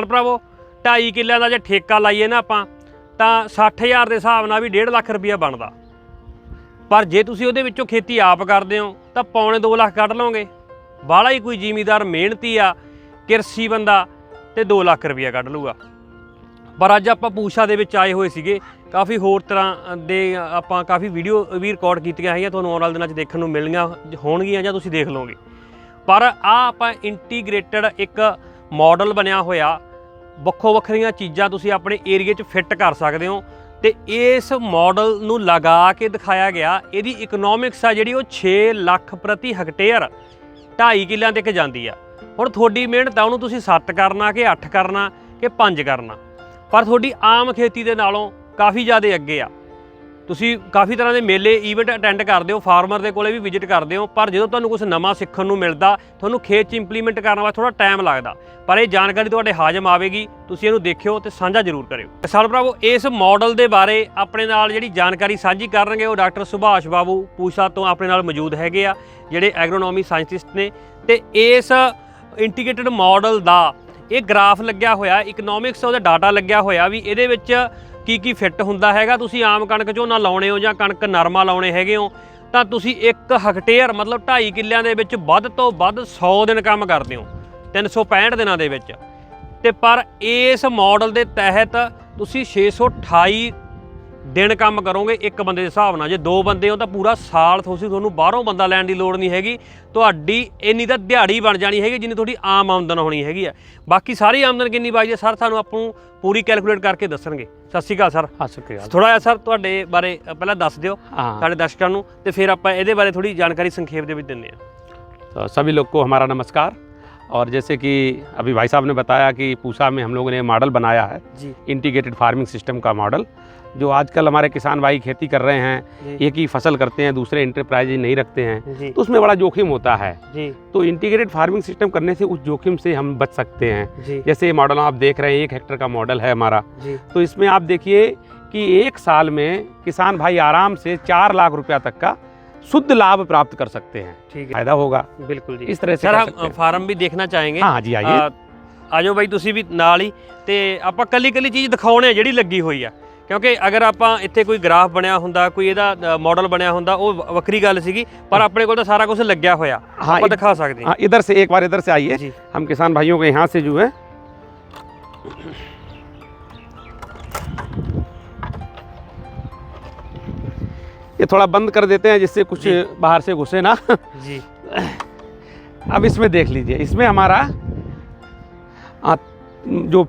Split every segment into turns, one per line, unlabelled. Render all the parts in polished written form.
ਭਰਾਵੋ 2.5 ਕਿੱਲਿਆਂ ਦਾ ਜੇ ਠੇਕਾ ਲਾਈਏ ਨਾ ਆਪਾਂ ਤਾਂ 60,000 ਦੇ ਹਿਸਾਬ ਨਾਲ ਵੀ 1.5 ਲੱਖ ਰੁਪਈਆ ਬਣਦਾ। ਪਰ ਜੇ ਤੁਸੀਂ ਉਹਦੇ ਵਿੱਚੋਂ ਖੇਤੀ ਆਪ ਕਰਦੇ ਹੋ ਤਾਂ ਪੌਣੇ 2 ਲੱਖ ਕੱਢ ਲਓਗੇ। ਬਾਹਲਾ ਹੀ ਕੋਈ ਜ਼ਿਮੀਦਾਰ ਮਿਹਨਤੀ ਆ ਕਿਰਸੀ ਬੰਦਾ ਤੇ 2 ਲੱਖ ਰੁਪਈਆ ਕੱਢ ਲੂਗਾ। ਪਰ ਅੱਜ ਆਪਾਂ ਪੂਸ਼ਾ ਦੇ ਵਿੱਚ ਆਏ ਹੋਏ ਸੀਗੇ, ਕਾਫੀ ਹੋਰ ਤਰ੍ਹਾਂ ਦੇ ਆਪਾਂ ਕਾਫੀ ਵੀਡੀਓ ਵੀ ਰਿਕਾਰਡ ਕੀਤੀਆਂ ਹੈਗੀਆਂ, ਤੁਹਾਨੂੰ ਆਉਣ ਵਾਲੇ ਦਿਨਾਂ 'ਚ ਦੇਖਣ ਨੂੰ ਮਿਲਣੀਆਂ ਹੋਣਗੀਆਂ ਜਾਂ ਤੁਸੀਂ ਦੇਖ ਲਓਗੇ। ਪਰ ਆ ਆਪਾਂ ਇੰਟੀਗ੍ਰੇਟਡ ਇੱਕ ਮਾਡਲ ਬਣਿਆ ਹੋਇਆ, ਵੱਖੋ ਵੱਖਰੀਆਂ ਚੀਜ਼ਾਂ ਤੁਸੀਂ ਆਪਣੇ ਏਰੀਏ 'ਚ ਫਿੱਟ ਕਰ ਸਕਦੇ ਹੋ ਤੇ ਇਸ ਮਾਡਲ ਨੂੰ ਲਗਾ ਕੇ ਦਿਖਾਇਆ ਗਿਆ। ਇਹਦੀ ਇਕਨੋਮਿਕਸ ਆ ਜਿਹੜੀ ਉਹ 6 ਲੱਖ ਪ੍ਰਤੀ ਹੈਕਟੇਅਰ 2.5 ਕਿੱਲਿਆਂ ਤੱਕ ਜਾਂਦੀ ਆ। ਹੁਣ ਤੁਹਾਡੀ ਮਿਹਨਤ ਆ ਉਹਨੂੰ ਤੁਸੀਂ 7 ਕਰਨਾ ਕਿ 8 ਕਰਨਾ ਕਿ 5 ਕਰਨਾ, ਪਰ ਤੁਹਾਡੀ ਆਮ ਖੇਤੀ ਦੇ ਨਾਲੋਂ ਕਾफ़ी ज़्यादा अगे आ। तुसी काफ़ी तरह के मेले ईवेंट अटेंड करते हो, फार्मर के कोले भी विजिट करते हो, पर जो तुहानूं कुछ नवां सीखण नूं मिलदा तुहानूं खेत च इंप्लीमेंट करने वास्ते थोड़ा टाइम लगदा, पर यह जानकारी तुहाडे हाजम आवेगी। तुसी इहनूं देखिओ ते साझा जरूर करिओ। किसान भरावो इस मॉडल के बारे अपने नाल जिहड़ी जानकारी साझी करनगे वो डॉक्टर सुभाष बाबू पूसा तो अपने नाल मौजूद हैगे आ, जिहड़े एग्रोनॉमी साइंटिस्ट ने। ते इस इंटीग्रेटेड मॉडल दा ये ग्राफ लग्या होया, इकनॉमिक्स ਉਹਦਾ डाटा लग्या होया भी ਇਹਦੇ ਵਿੱਚ ਕੀ ਫਿੱਟ ਹੁੰਦਾ ਹੈਗਾ। ਤੁਸੀਂ ਆਮ ਕਣਕ ਝੋਨਾ ਲਾਉਣੇ ਹੋ ਜਾਂ ਕਣਕ ਨਰਮਾ ਲਾਉਣੇ ਹੈਗੇ ਹੋ ਤਾਂ ਤੁਸੀਂ 1 ਹੈਕਟੇਅਰ ਮਤਲਬ 2.5 ਕਿੱਲਿਆਂ ਦੇ ਵਿੱਚ ਵੱਧ ਤੋਂ ਵੱਧ 100 ਦਿਨ ਕੰਮ ਕਰਦੇ ਹੋ 365 ਦਿਨਾਂ ਦੇ ਵਿੱਚ। ਤੇ ਪਰ ਇਸ ਮਾਡਲ ਦੇ ਤਹਿਤ ਤੁਸੀਂ 628 ਦਿਨ ਕੰਮ ਕਰੋਗੇ ਇੱਕ ਬੰਦੇ ਦੇ ਹਿਸਾਬ ਨਾਲ। ਜੇ 2 ਬੰਦੇ ਹੋ ਤਾਂ ਪੂਰਾ ਸਾਲ ਤੁਹਾਨੂੰ ਬਾਹਰੋਂ ਬੰਦਾ ਲੈਣ ਦੀ ਲੋੜ ਨਹੀਂ ਹੈਗੀ, ਤੁਹਾਡੀ ਇੰਨੀ ਤਾਂ ਦਿਹਾੜੀ ਬਣ ਜਾਣੀ ਹੈਗੀ ਜਿੰਨੀ ਤੁਹਾਡੀ ਆਮ ਆਮਦਨ ਹੋਣੀ ਹੈਗੀ ਆ। ਬਾਕੀ ਸਾਰੀ ਆਮਦਨ ਕਿੰਨੀ ਬਾਈ ਸਰ ਸਾਨੂੰ ਆਪਾਂ ਨੂੰ पूरी कैलकुलेट करके दसणगे। सत श्री अकाल सर। हाँ शुक्रिया। थोड़ा जिहा सर तुहाडे बारे पहला दस दिओ साडे दर्शकां नूं ते फिर आपां इहदे बारे थोड़ी जानकारी संक्षेप दे विच दिंदे हां।
तो सभी लोग को हमारा नमस्कार। और जैसे कि अभी भाई साहब ने बताया कि पूसा में हम लोगों ने मॉडल बनाया है जी, इंटीग्रेटेड फार्मिंग सिस्टम का मॉडल, जो आजकल हमारे किसान भाई खेती कर रहे हैं, एक ही फसल करते हैं, दूसरे इंटरप्राइज नहीं रखते हैं, तो उसमें बड़ा जोखिम होता है जी। तो इंटीग्रेटेड फार्मिंग सिस्टम करने से उस जोखिम से हम बच सकते हैं। जैसे ये मॉडल आप देख रहे हैं 1 हेक्टेयर का मॉडल है हमारा, तो इसमें आप देखिए कि 1 साल में किसान भाई आराम से 4 लाख रुपया तक का शुद्ध लाभ प्राप्त कर सकते हैं। ठीक है, फायदा होगा बिल्कुल जी। इस तरह से
सर हम फार्म भी देखना चाहेंगे।
हाँ जी आइए,
आ जाओ भाई तुसी भी नाल ही ते आपां कल्ली कल्ली चीज़ दिखाउने जिहड़ी लगी हुई आ, क्योंकि अगर आपां इत्थे कोई ग्राफ बनया हुंदा, कोई इहदा मॉडल बनया हुंदा, वो वक्री गल सीगी, पर अपने कोल तां सारा कुछ लग्या होया। हाँ, आपां दिखा सकदे हैं।
इधर से एक बार इधर से आइए, हम किसान भाइयों के यहाँ से जो है ये थोड़ा बंद कर देते हैं जिससे कुछ बाहर से घुसे ना जी। अब इसमें देख लीजिए, इसमें हमारा जो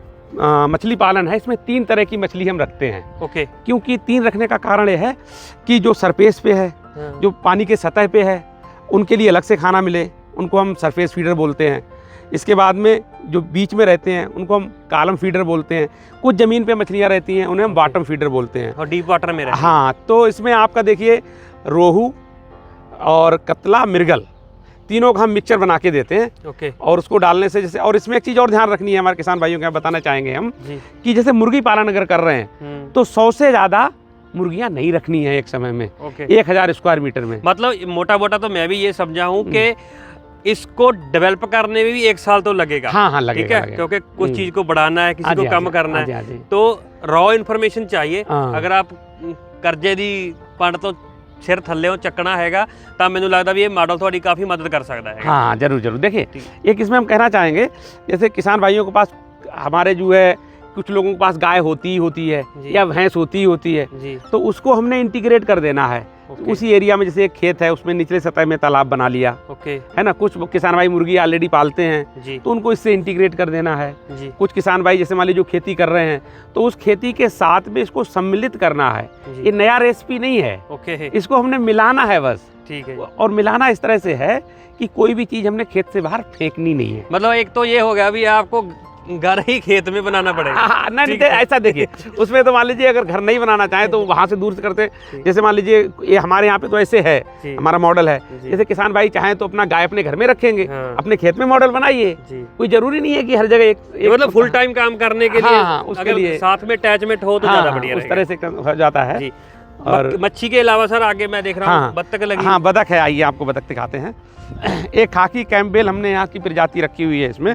मछली पालन है, इसमें 3 तरह की मछली हम रखते हैं। ओके। क्योंकि 3 रखने का कारण यह है कि जो सरफेस पे है, जो पानी के सतह पे है, उनके लिए अलग से खाना मिले, उनको हम सरफेस फीडर बोलते हैं। इसके बाद में जो बीच में रहते हैं उनको हम कॉलम फीडर बोलते हैं। कुछ ज़मीन पे मछलियाँ रहती हैं उन्हें हम बॉटम फीडर बोलते हैं,
और डीप वाटर में रहते हैं।
हाँ, तो इसमें आपका देखिए रोहू और कतला, मृगल, तीनों का हम मिक्सचर बना के देते हैं। ओके। और उसको डालने से जैसे, और इसमें एक चीज़ और ध्यान रखनी है हमारे किसान भाइयों को बताना चाहेंगे हम कि जैसे मुर्गी पालन अगर कर रहे हैं तो 100 से ज़्यादा मुर्गियाँ नहीं रखनी है एक समय में। 1000 स्क्वायर मीटर में।
मतलब मोटा मोटा तो मैं भी ये समझा हूँ कि इसको डेवलप करने में भी 1 साल तो लगेगा।
हाँ हाँ लगेगा,
ठीक है, क्योंकि कुछ चीज़ को बढ़ाना है, किसी को कम करना है, तो रॉ इन्फॉर्मेशन चाहिए। अगर आप कर्जे दी पंड तो सिर थल्ले चकना हैगा तो मैंने लगता भी ये मॉडल थोड़ी काफ़ी मदद कर सकता है।
हाँ जरूर जरूर। देखिए एक इसमें हम कहना चाहेंगे, जैसे किसान भाइयों के पास हमारे जो है कुछ लोगों के पास गाय होती ही होती है या भैंस होती ही होती है, तो उसको हमने इंटीग्रेट कर देना है। उसी एरिया में जैसे एक खेत है उसमें निचले सतह में तालाब बना लिया, है ना। कुछ किसान भाई मुर्गी ऑलरेडी पालते हैं तो उनको इससे इंटीग्रेट कर देना है। कुछ किसान भाई जैसे मान लीजिए जो खेती कर रहे हैं तो उस खेती के साथ में इसको सम्मिलित करना है। ये नया रेसिपी नहीं है, इसको हमने मिलाना है बस। ठीक है। और मिलाना इस तरह से है कि कोई भी चीज़ हमने खेत से बाहर फेंकनी नहीं है।
मतलब एक तो ये हो गया भी आपको घर ही खेत में बनाना पड़ेगा।
हाँ, नहीं ऐसा देखिए उसमें तो मान लीजिए अगर घर नहीं बनाना चाहे तो वहाँ से दूर से करते। जैसे मान लीजिए ये हमारे यहाँ पे तो ऐसे है, हमारा मॉडल है, जैसे किसान भाई चाहें तो अपना गाय अपने घर में रखेंगे, अपने खेत में मॉडल बनाइए। कोई जरूरी नहीं है कि हर जगह एक
मतलब फुल टाइम काम करने के लिए।
हाँ, उसके लिए
साथ में अटैचमेंट हो तो ज़्यादा बढ़िया
उस तरह से हो जाता है।
और मच्छी के अलावा सर आगे मैं देख रहा हूँ बत्तख लगी।
हाँ बतख है, आइए आपको बतख दिखाते हैं। एक खाकी कैम्पबेल हमने यहाँ की प्रजाति रखी हुई है इसमें,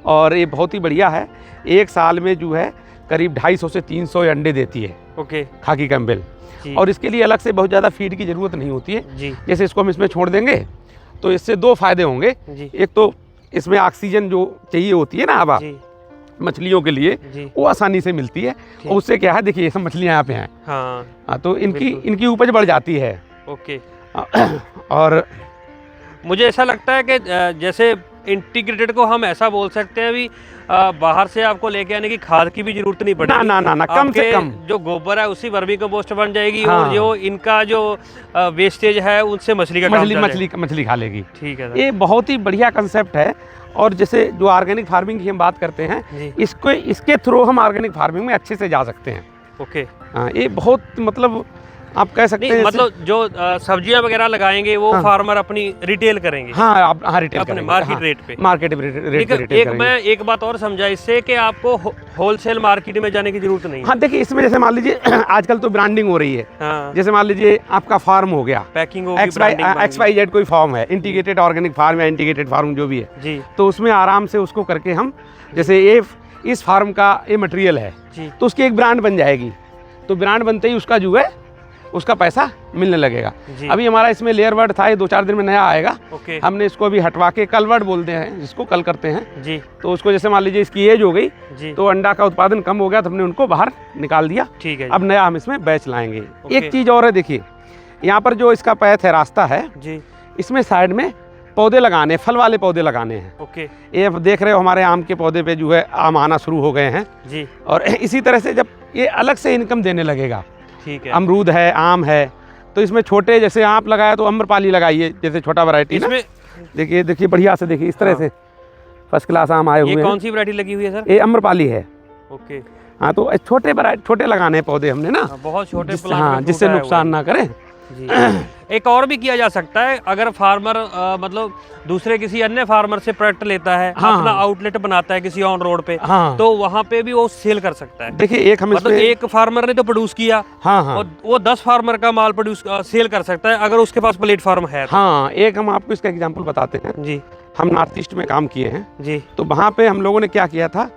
और ये बहुत ही बढ़िया है। एक साल में जो है करीब 250 से 300 अंडे देती है
ओके
खाकी कैम्पबेल।
जी।
और इसके लिए अलग से बहुत ज़्यादा फीड की ज़रूरत नहीं होती है।
जी
जैसे इसको हम इसमें छोड़ देंगे तो इससे 2 फायदे होंगे।
जी
एक तो इसमें ऑक्सीजन जो चाहिए होती है ना हवा
जी
मछलियों के लिए,
जी
वो आसानी से मिलती है। और उससे क्या है, देखिए ये सब मछलियाँ यहाँ पे हैं,
हाँ
तो इनकी
बिल्कुल।
इनकी उपज बढ़ जाती है।
ओके।
और
मुझे ऐसा लगता है कि जैसे इंटीग्रेटेड को हम ऐसा बोल सकते हैं भी बाहर से आपको लेके आने की खाद की भी जरूरत नहीं पड़ेगी।
ना कम से
आपके
कम
जो गोबर है उसी वर्मी कंपोस्ट बन जाएगी।
हाँ।
और जो इनका जो वेस्टेज है उनसे मछली का काम चल जाएगा।
मछली खा लेगी।
ठीक है सर।
ये बहुत ही बढ़िया कंसेप्ट है। और जैसे जो ऑर्गेनिक फार्मिंग की हम बात करते हैं,
जी
इसके थ्रू हम ऑर्गेनिक फार्मिंग में अच्छे से जा सकते हैं।
ओके।
हाँ, ये बहुत मतलब आप कह सकते
नहीं
हैं
मतलब जो सब्जियां वगैरह लगाएंगे वो
हाँ।
फार्मर अपनी रिटेल करेंगे।
हाँ आप हाँ रिटेल
अपने
करेंगे,
मार्केट
हाँ,
रेट पे।
मार्केट रेट पे रिटेल
एक
करेंगे।
मैं एक बात और समझा इससे कि आपको होलसेल मार्केट में जाने की जरूरत नहीं है।
हाँ देखिए, इसमें जैसे मान लीजिए आजकल तो ब्रांडिंग हो रही है।
हाँ
जैसे मान लीजिए आपका फार्म हो गया,
पैकिंग होगी, ब्रांडिंग बनेगी।
XYZ कोई फार्म है, इंटीग्रेटेड ऑर्गेनिक फार्म या इंटीग्रेटेड फार्म जो भी है,
जी
तो उसमें आराम से उसको करके हम, जैसे ये इस फार्म का ये मटेरियल है
जी
तो उसकी एक ब्रांड बन जाएगी। तो ब्रांड बनते ही उसका जो है उसका पैसा मिलने लगेगा।
जी।
अभी हमारा इसमें लेयर वर्ड था, ये 2-4 दिन में नया आएगा।
ओके
हमने इसको अभी हटवा के कल वर्ड बोलते हैं जिसको, कल करते हैं।
जी
तो उसको जैसे मान लीजिए इसकी एज हो गई
जी
तो अंडा का उत्पादन कम हो गया तो हमने उनको बाहर निकाल दिया।
ठीक है
अब नया हम इसमें बैच लाएंगे।
ओके।
एक चीज़ और है, देखिए यहाँ पर जो इसका पैथ है, रास्ता है,
जी
इसमें साइड में पौधे लगाने, फल वाले पौधे लगाने हैं।
ओके
ये आप देख रहे हो हमारे आम के पौधे पे जो है आम आना शुरू हो गए हैं।
जी
और इसी तरह से जब ये अलग से इनकम देने लगेगा,
ठीक है।
अमरूद है, आम है, तो इसमें छोटे जैसे आप लगाया तो अम्रपाली लगाइए, जैसे छोटा वैरायटी ना।
इसमें
देखिए बढ़िया से देखिए, इस तरह
हाँ।
से फर्स्ट क्लास आम आए हुए
ये
हैं।
कौन सी वैरायटी लगी हुई है सर?
ये अम्रपाली है।
ओके।
हाँ, तो छोटे लगाने हैं पौधे हमने ना,
बहुत छोटे
जिससे
प्लांट
हाँ
में
जिससे
फ्रूट आया
नुकसान ना करें।
जी। एक और भी किया जा सकता है, अगर फार्मर मतलब दूसरे किसी अन्य फार्मर से प्रोडक्ट लेता है,
हाँ।
अपना आउटलेट बनाता है किसी ऑन रोड पे,
हाँ
तो वहाँ पे भी वो सेल कर सकता है।
देखिए, एक हम
मतलब
इसमें
एक फार्मर ने तो प्रोड्यूस किया
हाँ हाँ
और वो 10 फार्मर का माल प्रोड्यूस सेल कर सकता है अगर उसके पास प्लेटफॉर्म है तो।
हाँ, एक हम आपको इसका एग्जांपल बताते हैं।
जी
हम नॉर्थ ईस्ट में काम किए हैं,
जी
तो वहाँ पे हम लोगों ने क्या किया था,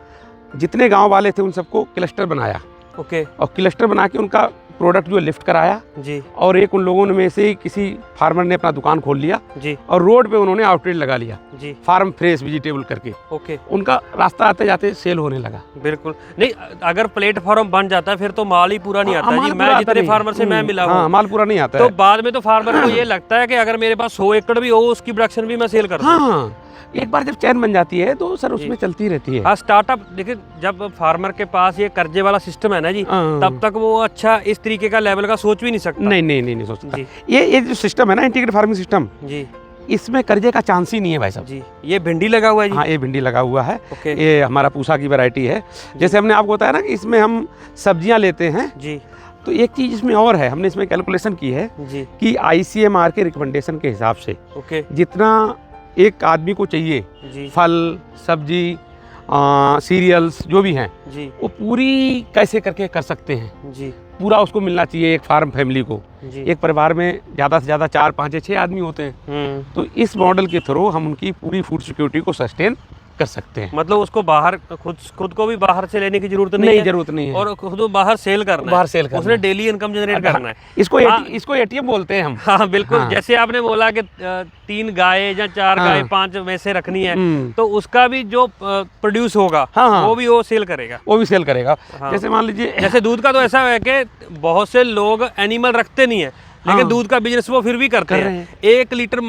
जितने गांव वाले थे उन सबको क्लस्टर बनाया
ओके
और क्लस्टर बना के उनका प्रोडक्ट जो लिफ्ट कराया।
जी
और एक उन लोगों में से ही किसी फार्मर ने अपना दुकान खोल लिया
जी
और रोड पे उन्होंने आउटलेट लगा लिया,
जी
फार्म फ्रेश वेजिटेबल करके।
ओके
उनका रास्ता आते जाते सेल होने लगा।
बिल्कुल। नहीं, अगर प्लेटफॉर्म बन जाता है फिर तो माल ही पूरा नहीं आता
माल
जी।
पूरा
मैं
आता
जितने
नहीं।
फार्मर से मैं मिला
हाँ,
हूँ,
माल पूरा नहीं आता
तो
है।
बाद में तो फार्मर को ये लगता है कि अगर मेरे पास 100 एकड़ भी हो उसकी प्रोडक्शन भी मैं सेल कर दूं।
हाँ, एक बार जब चैन बन जाती है तो सर उसमें चलती रहती है।
हाँ, स्टार्टअप देखिए, जब फार्मर के पास ये कर्जे वाला सिस्टम है ना जी,
हाँ।
तब तक वो अच्छा इस तरीके का लेवल का सोच भी नहीं सकता।
नहीं सोच सकता।
जी
ये जो सिस्टम है ना, इंटीग्रेटेड फार्मिंग सिस्टम,
जी
इसमें कर्जे का चांस ही नहीं है भाई साहब।
जी। ये भिंडी लगा हुआ है जी।
हाँ, ये भिंडी लगा हुआ है।
ओके
ये हमारा पूसा की वैरायटी है। जैसे हमने आपको बताया ना कि इसमें हम सब्जियां लेते हैं,
जी
तो एक चीज़ इसमें और है, हमने इसमें कैलकुलेशन की है
जी
कि ICMR के रिकमेंडेशन के हिसाब से
ओके
जितना एक आदमी को चाहिए,
जी
फल, सब्जी, सीरियल्स जो भी हैं,
जी
वो पूरी कैसे करके कर सकते हैं।
जी
पूरा उसको मिलना चाहिए एक फार्म फैमिली को।
जी।
एक परिवार में ज़्यादा से ज़्यादा 4, 5 या 6 आदमी होते हैं, तो इस मॉडल के थ्रू हम उनकी पूरी फूड सिक्योरिटी को सस्टेन कर सकते हैं।
मतलब उसको बाहर खुद को भी बाहर से लेने की जरूरत नहीं है,
जरूरत नहीं है।
और खुद को बाहर सेल करना है,
बाहर सेल करना
उसने
है।
डेली इनकम जनरेट करना है।
इसको ATM बोलते हैं हम।
हाँ बिल्कुल।
हाँ।
जैसे आपने बोला कि 3 गाय या 4
हाँ।
गाय 5 में से रखनी है,
हम्म।
तो उसका भी जो प्रोड्यूस होगा
हाँ।
वो भी वो सेल करेगा।
वो भी सेल करेगा।
हाँ।
जैसे मान लीजिए
जैसे दूध का तो ऐसा है कि बहुत से लोग एनिमल रखते नहीं है, लेकिन
हाँ।
दूध का बिजनेस वो फिर भी करते
कर
हैं।
रहे हैं।
1 लीटर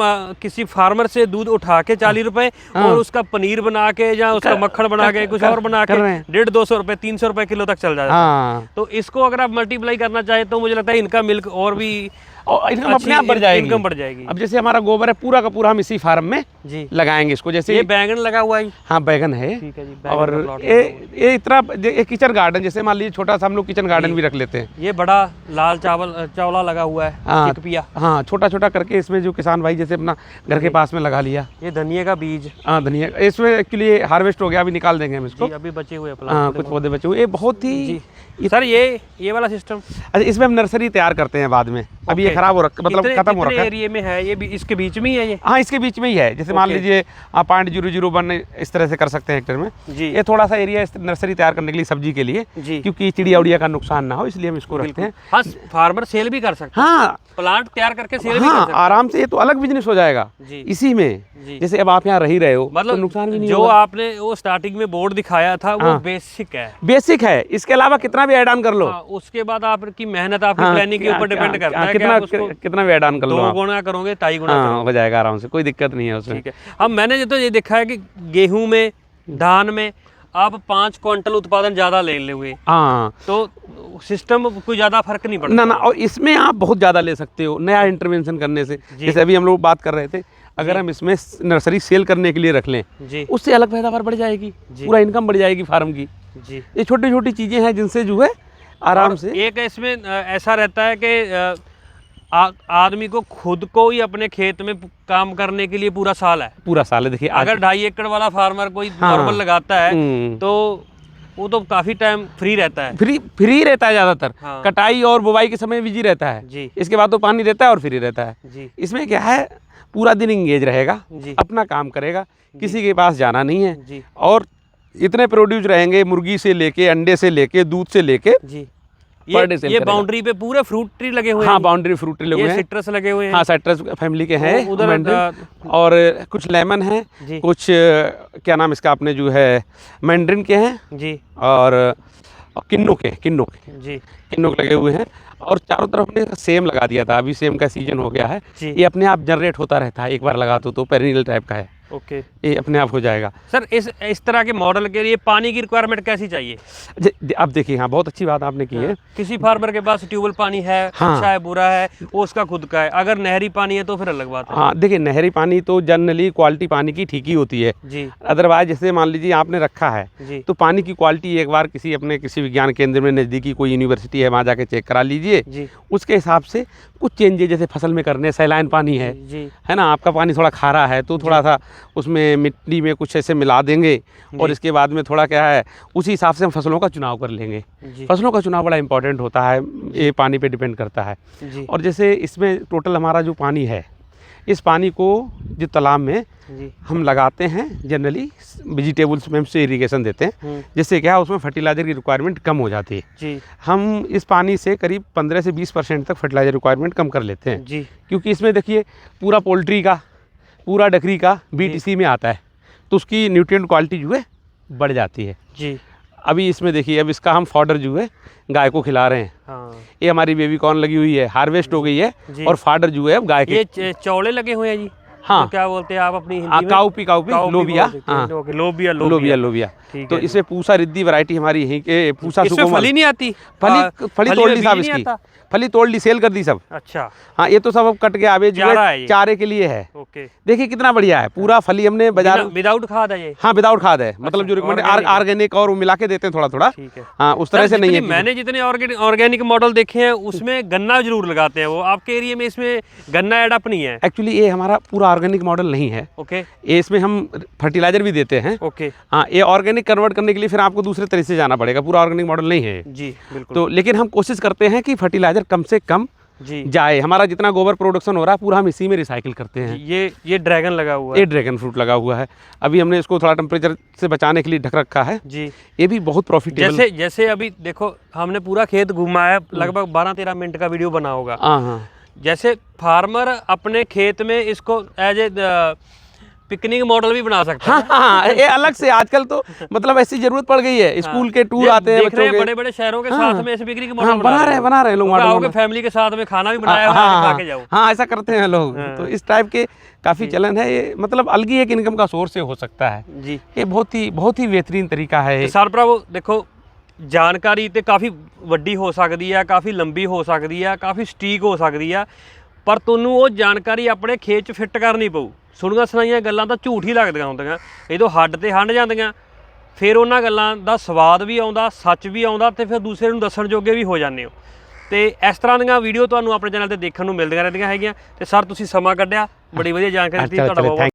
किसी फार्मर से दूध उठा के 40 रुपए,
हाँ।
और उसका पनीर बना के या उसका मक्खन बना के कुछ और बना
कर
के
रहे हैं।
150-200 रुपए 300 रुपए किलो तक चल जाता है।
हाँ,
तो इसको अगर आप मल्टीप्लाई करना चाहे तो मुझे लगता है इनका मिल्क और भी
और इनकम अपने आप बढ़ जाएगी।
इनकम बढ़ जाएगी।
अब जैसे हमारा गोबर है पूरा का पूरा हम इसी फार्म में
जी
लगाएंगे इसको। जैसे
ये बैंगन लगा हुआ है।
हाँ, बैगन है।
ठीक है जी।
और
बैंगन का प्लॉट
ये इतना ये किचन गार्डन, जैसे मान लीजिए छोटा सा हम लोग किचन गार्डन भी रख लेते हैं।
ये बड़ा लाल चावला लगा हुआ है,
हाँ,
चिकपिया।
हाँ, छोटा छोटा करके इसमें जो किसान भाई जैसे अपना घर के पास में लगा लिया।
ये धनिया का बीज
हाँ, धनिया इसमें एक्चुअली हार्वेस्ट हो गया, अभी निकाल देंगे हम इसको।
जी, अभी बचे हुए
हाँ,
प्लांट
कुछ पौधे बचे हुए। ये बहुत ही
जी। सर ये वाला सिस्टम
अच्छा, इसमें हम नर्सरी तैयार करते हैं बाद में। अभी
ओके।
खराब हो रखा, मतलब खत्म हो रखा है।
एरिया में है ये भी, इसके बीच में ही है ये?
हाँ, इसके बीच में ही है। जैसे मान लीजिए आप 0.001 इस तरह से कर सकते हैं हेक्टेयर में
जी।
ये थोड़ा सा एरिया है नर्सरी तैयार करने के लिए, सब्जी के लिए
जी,
क्योंकि चिड़िया उड़िया का नुकसान ना हो, इसलिए हम इसको रखते हैं।
हाँ, फार्मर सेल भी कर सकते हैं।
हाँ,
प्लांट तैयार करके सेल भी कर
हाँ,
सकते हैं
आराम से। ये तो अलग बिजनेस हो जाएगा
जी।
इसी में।
जी।
जैसे अब आप यहाँ रह ही रहे हो,
मतलब
तो नुकसान भी नहीं
जो
होगा।
आपने वो स्टार्टिंग में बोर्ड दिखाया था वो
हाँ।
बेसिक है,
बेसिक है। इसके अलावा कितना भी ऐड ऑन कर लो।
हाँ, उसके बाद आपकी मेहनत, आपकी
हाँ,
प्लानिंग के ऊपर डिपेंड करता है कि
कितना
आप उसको
कितना भी ऐड ऑन कर लो
2
आप।
गुना करोगे, 2.5 गुना
हाँ,
करोगे।
हो जाएगा आराम से, कोई दिक्कत नहीं है उसमें।
ठीक है। अब मैंने तो ये देखा है कि गेहूं में, धान में आप 5 क्विंटल उत्पादन ज्यादा ले लोगे,
हाँ,
तो सिस्टम कोई ज्यादा फर्क नहीं पड़ता।
ना, और इसमें आप बहुत ज़्यादा ले सकते हो नया इंटरवेंशन करने से।
जी।
जैसे अभी हम लोग बात कर रहे थे, अगर हम इसमें नर्सरी सेल करने के लिए रख लें,
जी
उससे अलग पैदावार बढ़ जाएगी,
जी।
पूरा इनकम बढ़ जाएगी फार्म की।
जी।
ये छोटी छोटी चीज़ें हैं जिनसे जो है आराम
और
से।
एक इसमें ऐसा रहता है कि आदमी को खुद को ही अपने खेत में काम करने के लिए पूरा साल है।
पूरा साल है। देखिए
अगर 2.5 एकड़ वाला फार्मर कोई
हाँ।
नॉर्मल लगाता है
हम्म।
तो वो तो काफी टाइम फ्री रहता है।
फ्री रहता है ज़्यादातर।
हाँ।
कटाई और बुवाई के समय बिजी रहता है
जी।
इसके बाद तो पानी रहता है और फ्री रहता है।
जी।
इसमें क्या है, पूरा दिन इंगेज रहेगा,
जी।
अपना काम करेगा, किसी के पास जाना नहीं है।
जी।
और इतने प्रोड्यूस रहेंगे, मुर्गी से लेके, अंडे से लेके, दूध से लेके।
जी।
पर डे सेल
ये
करेगा।
बाउंड्री पे पूरे फ्रूट ट्री लगे हुए हैं।
हाँ, बाउंड्री फ्रूट लगे हुए
ये
हैं।
सिट्रस लगे हुए हैं।
हाँ, साइट्रस फैमिली के हैं
उधर
मैंड्रिन, और कुछ लेमन हैं,
जी।
कुछ क्या नाम इसका आपने जो है मैंड्रिन के हैं,
जी।
और किन्नू के
जी।
लगे हुए हैं। और चारों तरफ हमने सेम लगा दिया था। अभी सेम का सीजन हो गया है।
जी।
ये अपने आप जनरेट होता रहता है, एक बार लगा तो पेरिनियल टाइप का है,
ओके
ये अपने आप हो जाएगा।
सर, इस तरह के मॉडल के लिए पानी की रिक्वायरमेंट कैसी चाहिए?
अब देखिए, हाँ, बहुत अच्छी बात आपने की है।
किसी फार्मर के पास ट्यूबवेल पानी है,
हाँ।
अच्छा है, बुरा है, वो उसका खुद का है। अगर नहरी पानी है तो फिर अलग बात है।
हाँ, देखिए, नहरी पानी तो जनरली क्वालिटी पानी की ठीक ही होती है।
जी।
अदरवाइज जैसे मान लीजिए आपने रखा है,
जी।
तो पानी की क्वालिटी एक बार किसी विज्ञान केंद्र में, नज़दीकी कोई यूनिवर्सिटी है, वहाँ जाके चेक करा लीजिए।
जी।
उसके हिसाब से कुछ चेंजेस जैसे फसल में करने, सैलाइन पानी है,
जी।
है ना, आपका पानी थोड़ा खारा है तो थोड़ा सा उसमें मिट्टी में कुछ ऐसे मिला देंगे, और इसके बाद में थोड़ा क्या है, उसी हिसाब से हम फसलों का चुनाव कर लेंगे।
जी।
फसलों का चुनाव बड़ा इंपॉर्टेंट होता है, ये पानी पे डिपेंड करता है।
जी।
और जैसे इसमें टोटल हमारा जो पानी है, इस पानी को जो तालाब में
जी।
हम लगाते हैं, जनरली वेजिटेबल्स में से इरिगेशन देते हैं, जिससे क्या है, उसमें फर्टिलाइज़र की रिक्वायरमेंट कम हो जाती है।
जी।
हम इस पानी से करीब 15 से 20% तक फर्टिलाइज़र रिक्वायरमेंट कम कर लेते हैं।
जी।
क्योंकि इसमें देखिए पूरा पोल्ट्री का, पूरा डकरी का बीट इसी में आता है, तो उसकी न्यूट्रिएंट क्वालिटी जो है बढ़ जाती है।
जी।
अभी इसमें देखिए, अब इसका हम फॉडर जो है गाय को खिला रहे हैं।
हाँ।
ये हमारी बेबी कॉर्न लगी हुई है, हार्वेस्ट हो गई है,
जी।
और फॉडर जो है अब गाय के।
ये चौले लगे हुए हैं जी।
हाँ।
तो क्या बोलते हैं आप अपनी हिंदी में?
काउपी लोबिया। हाँ, लोबिया।
ठीक
तो
है।
इसमें पूसा रिद्धि वैरायटी हमारी यहीं के, पूसा
इसमें
सुकोमल।
फली नहीं आती?
फली तोड़ ली साहब, इसकी फली तोड़ ली, सेल कर दी सब।
अच्छा।
हाँ, ये तो सब अब कट के आवे जो
चारा है
है
ये।
चारे के लिए है।
ओके।
देखिए कितना बढ़िया है, पूरा फली हमने बाजार।
विदाउट खाद है ये?
हाँ, विदाउट खाद है, मतलब
अच्छा,
जो रिकमेंड
organic है।
ऑर्गेनिक और वो मिला के देते हैं थोड़ा थोड़ा।
ठीक है।
हाँ, उस तरह से नहीं है।
मैंने जितने ऑर्गेनिक मॉडल देखे हैं उसमें गन्ना जरूर लगाते हैं वो। आपके एरिया में इसमें गन्ना एड अप नहीं है?
एक्चुअली ये हमारा पूरा ऑर्गेनिक मॉडल नहीं है।
ओके।
ये इसमें हम फर्टिलाइजर भी देते हैं।
ओके।
हाँ, ये ऑर्गेनिक कन्वर्ट करने के लिए फिर आपको दूसरे तरीके से जाना पड़ेगा, पूरा ऑर्गेनिक मॉडल नहीं है।
जी बिल्कुल।
तो लेकिन हम कोशिश करते हैं कि फर्टिलाइजर कम से कम
जी
जाए। हमारा जितना गोबर प्रोडक्शन हो रहा है पूरा हम इसी में रिसाइकिल करते हैं।
ये ड्रैगन लगा हुआ है।
ये ड्रैगन फ्रूट लगा हुआ है। अभी हमने इसको थोड़ा टेम्परेचर से बचाने के लिए ढक रखा है
जी।
ये भी बहुत प्रॉफिटेबल।
जैसे अभी देखो, हमने पूरा खेत घुमा है, लगभग 12-13 मिनट का वीडियो बना होगा।
हाँ।
जैसे फार्मर अपने खेत में इसको एज ए पिकनिक मॉडल भी बना सकता है।
हाँ, ये अलग से आजकल तो मतलब ऐसी जरूरत पड़ गई है। स्कूल के टूर आते हैं बच्चों के,
बड़े-बड़े शहरों के साथ में ऐसे पिकनिक मॉडल
हाँ, बना रहे लोग मॉडल।
आओगे फैमिली के साथ में, खाना भी बनाया हुआ है, खा के जाओ।
हाँ, ऐसा करते हैं लोग। तो इस टाइप के काफी चलन है ये, मतलब अलग ही एक इनकम का सोर्स हो सकता है
जी।
ये बहुत ही बेहतरीन तरीका है।
सर भरावो देखो, जानकारी तो काफ़ी वड्डी हो सकती है, काफ़ी लंबी हो सकती है, काफ़ी सटीक हो सकती है, पर तुहानू वो जानकारी अपने खेत 'ਚ फिट करनी पऊ। सुनिया सुनाइया गल्लां तां झूठ ही लगदियां हुंदियां, ਜਦੋਂ हड्ड ते हंड ਜਾਂਦੀਆਂ फिर उन्हां गल्लां दा स्वाद भी आउंदा, सच भी आउंदा, ते फिर दूसरे नूं दस्सण जोगे भी हो जांदे हो। ਤੇ ਇਸ ਤਰ੍ਹਾਂ ਦੀਆਂ ਵੀਡੀਓ ਤੁਹਾਨੂੰ ਆਪਣੇ ਚੈਨਲ ਤੇ ਦੇਖਣ ਨੂੰ ਮਿਲਦੀਆਂ ਰਹਿੰਦੀਆਂ ਹੈਗੀਆਂ। ਤੇ ਸਰ ਤੁਸੀਂ ਸਮਾਂ ਕੱਢਿਆ, ਬੜੀ ਵਧੀਆ ਜਾਣਕਾਰੀ ਦਿੱਤੀ, ਤੁਹਾਡਾ ਬਹੁਤ